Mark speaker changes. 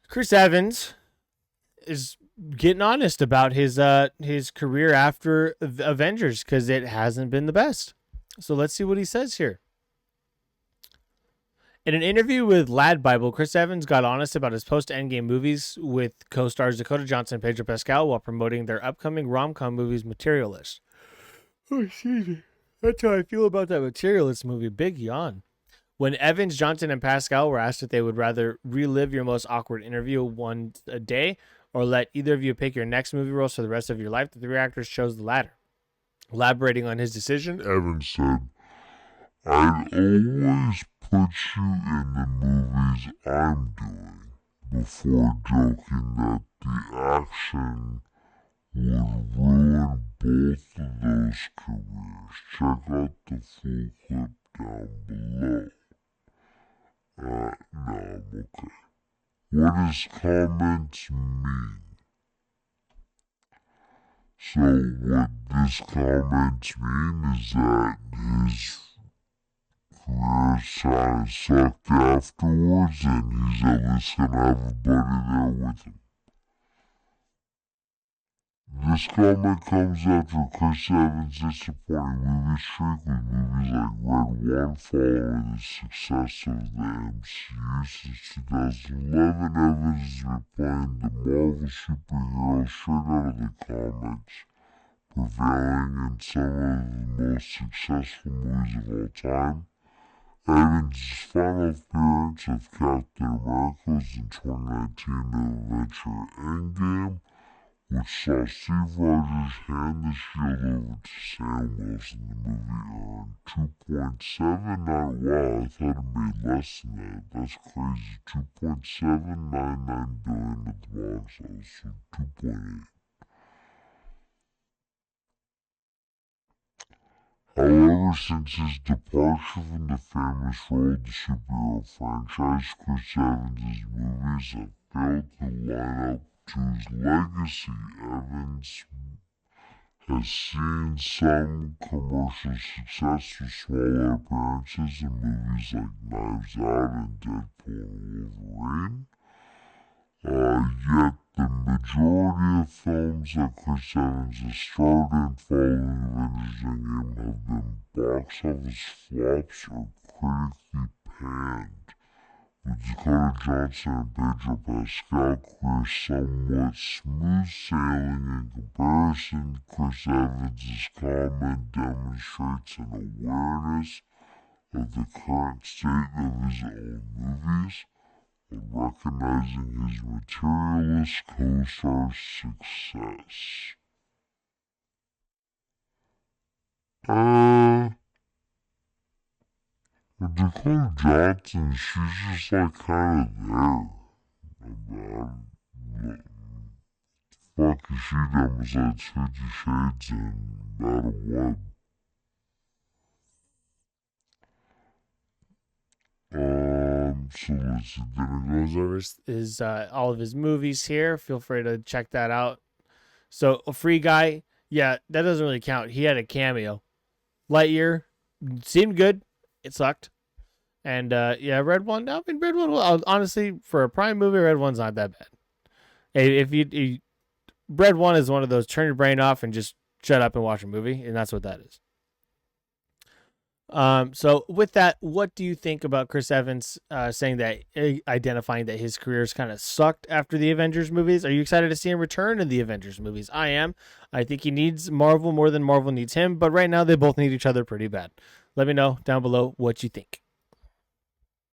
Speaker 1: Chris Evans is getting honest about his career after Avengers because it hasn't been the best. So let's see what he says here. In an interview with Lad Bible, Chris Evans got honest about his post-Endgame movies with co-stars Dakota Johnson and Pedro Pascal while promoting their upcoming rom-com movies Materialist. Oh, excuse me. That's how I feel about that Materialist movie. Big yawn. When Evans, Johnson, and Pascal were asked if they would rather relive your most awkward interview one a day or let either of you pick your next movie roles for the rest of your life, the three actors chose the latter. Elaborating on his decision,
Speaker 2: Evans said, I'd always put you in the movies I'm doing before joking that the action would ruin both of those careers. Check out the full clip down below. No, I'm okay. What does comments mean? So what this comments mean is that his career kind of sucked afterwards and he's at least gonna have a buddy there with him. This comment comes after Chris Evans' disappointing movie streak with movies like Red One following the success of the MCU since 2011. Evans has been playing the Marvel superhero straight out of the comics, prevailing in some of the most successful movies of all time. Evans' final appearance of Captain America was in 2019 adventure Endgame, which saw Steve Rogers hand the shield over to Sam Wilson. The movie earned 2.79. Wow, I thought it made less than that. That's crazy. 2.799 billion at the box office, so 2.8. However, since his departure from the famous role of the superhero franchise, Chris Evans' movies have failed to line up to his legacy. Evans has seen some commercial success with smaller appearances in movies like Knives Out and Deadpool and Wolverine. Yet the majority of films that Chris Evans has starred in following Avengers Endgame have been box office flops or critically panned. With Dakota Johnson and Pedro Pascal career somewhat smooth sailing in comparison, Chris Evans' comment demonstrates an awareness of the current state of his own movies, and recognizing his materialist co-star's success. With Dakota Johnson, she's just like kind of there. Fuck is she done besides 50 Shades and Madam Web? So let's see. Then it goes over.
Speaker 1: is all of his movies here. Feel free to check that out. So, a Free Guy, yeah, that doesn't really count. He had a cameo. Lightyear seemed good. It sucked. And yeah, Red One. I mean, Red One. Honestly, for a Prime movie, Red One's not that bad. If you Red One is one of those turn your brain off and just shut up and watch a movie, and that's what that is. So with that, what do you think about Chris Evans saying that, identifying that his career's kind of sucked after the Avengers movies? Are you excited to see him return in the Avengers movies? I am. I think he needs Marvel more than Marvel needs him, but right now they both need each other pretty bad. Let me know down below what you think.